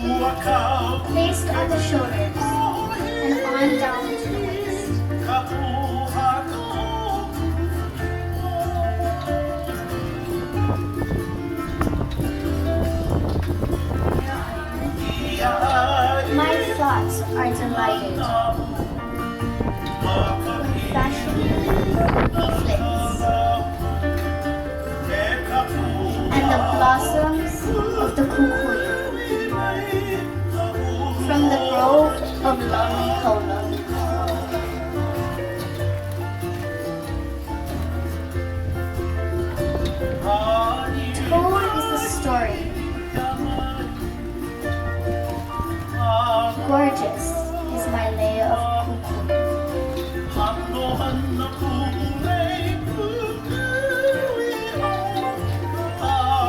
placed on the shoulders and on down to the waist. My thoughts are delighted with fashion leaflets and the blossoms of the kukui from the grove of lonely kola. Told is the story. Gorgeous is my layer of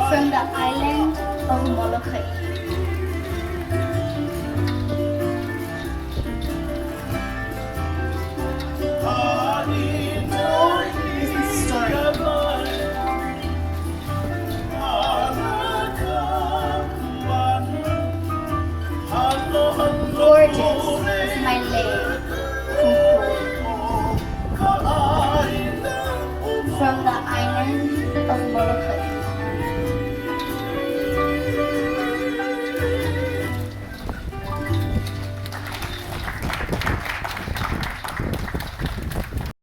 from the island of Molokai. Told is the story. Gorgeous is my lake